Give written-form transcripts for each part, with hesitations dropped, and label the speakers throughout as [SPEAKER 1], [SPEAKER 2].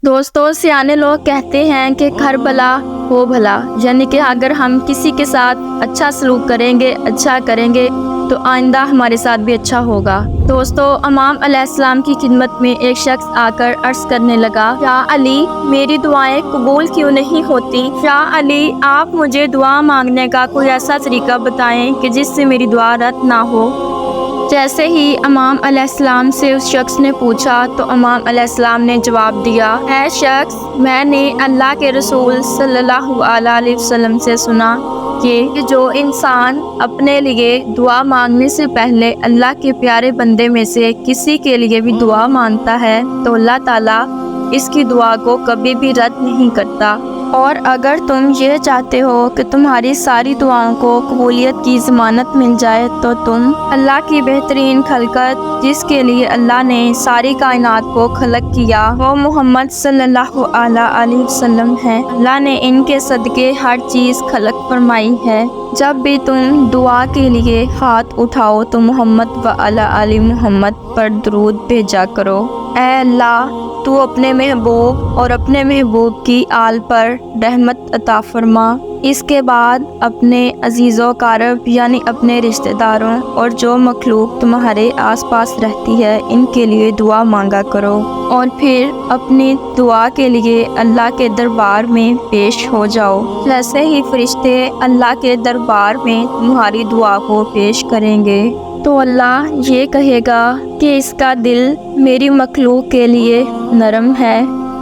[SPEAKER 1] دوستوں، سیانے لوگ کہتے ہیں کہ گھر بھلا ہو بھلا، یعنی کہ اگر ہم کسی کے ساتھ اچھا سلوک اچھا کریں گے تو آئندہ ہمارے ساتھ بھی اچھا ہوگا۔ دوستوں، امام علیہ السلام کی خدمت میں ایک شخص آ کر عرض کرنے لگا، یا علی، میری دعائیں قبول کیوں نہیں ہوتی؟ یا علی، آپ مجھے دعا مانگنے کا کوئی ایسا طریقہ بتائیں کہ جس سے میری دعا رد نہ ہو۔ جیسے ہی امام علیہ السلام سے اس شخص نے پوچھا تو امام علیہ السلام نے جواب دیا، اے شخص، میں نے اللہ کے رسول صلی اللہ علیہ وسلم سے سنا کہ جو انسان اپنے لیے دعا مانگنے سے پہلے اللہ کے پیارے بندے میں سے کسی کے لیے بھی دعا مانگتا ہے تو اللہ تعالیٰ اس کی دعا کو کبھی بھی رد نہیں کرتا۔ اور اگر تم یہ چاہتے ہو کہ تمہاری ساری دعاؤں کو قبولیت کی ضمانت مل جائے تو تم اللہ کی بہترین خلقت، جس کے لیے اللہ نے ساری کائنات کو خلق کیا، وہ محمد صلی اللہ علیہ وسلم ہے۔ اللہ نے ان کے صدقے ہر چیز خلق فرمائی ہے۔ جب بھی تم دعا کے لیے ہاتھ اٹھاؤ تو محمد و علی محمد پر درود بھیجا کرو۔ اے اللہ، تو اپنے محبوب اور اپنے محبوب کی آل پر رحمت عطا فرما۔ اس کے بعد اپنے عزیز و اقارب یعنی اپنے رشتہ داروں اور جو مخلوق تمہارے آس پاس رہتی ہے ان کے لیے دعا مانگا کرو، اور پھر اپنی دعا کے لیے اللہ کے دربار میں پیش ہو جاؤ۔ جیسے ہی فرشتے اللہ کے دربار میں تمہاری دعا کو پیش کریں گے تو اللہ یہ کہے گا کہ اس کا دل میری مخلوق کے لیے نرم ہے،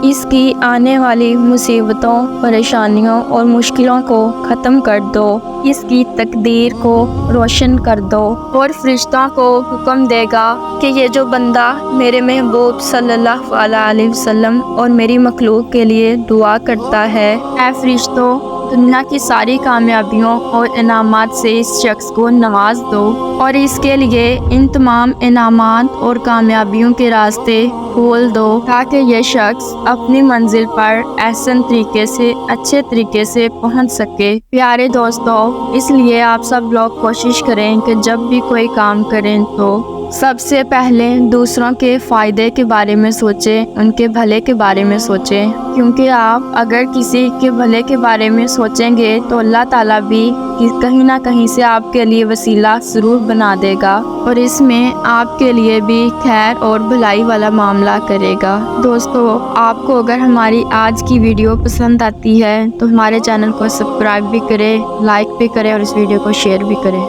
[SPEAKER 1] اس کی آنے والی مصیبتوں، پریشانیوں اور مشکلوں کو ختم کر دو، اس کی تقدیر کو روشن کر دو۔ اور فرشتوں کو حکم دے گا کہ یہ جو بندہ میرے محبوب صلی اللہ علیہ وسلم اور میری مخلوق کے لیے دعا کرتا ہے، اے فرشتوں، دنیا کی ساری کامیابیوں اور انعامات سے اس شخص کو نواز دو، اور اس کے لیے ان تمام انعامات اور کامیابیوں کے راستے کھول دو تاکہ یہ شخص اپنی منزل پر احسن طریقے سے، اچھے طریقے سے پہنچ سکے۔ پیارے دوستوں، اس لیے آپ سب لوگ کوشش کریں کہ جب بھی کوئی کام کریں تو سب سے پہلے دوسروں کے فائدے کے بارے میں سوچیں، ان کے بھلے کے بارے میں سوچیں، کیونکہ آپ اگر کسی کے بھلے کے بارے میں سوچیں گے تو اللہ تعالیٰ بھی کہیں نہ کہیں سے آپ کے لیے وسیلہ ضرور بنا دے گا، اور اس میں آپ کے لیے بھی خیر اور بھلائی والا معاملہ کرے گا۔ دوستو، آپ کو اگر ہماری آج کی ویڈیو پسند آتی ہے تو ہمارے چینل کو سبسکرائب بھی کریں، لائک بھی کریں اور اس ویڈیو کو شیئر بھی کریں۔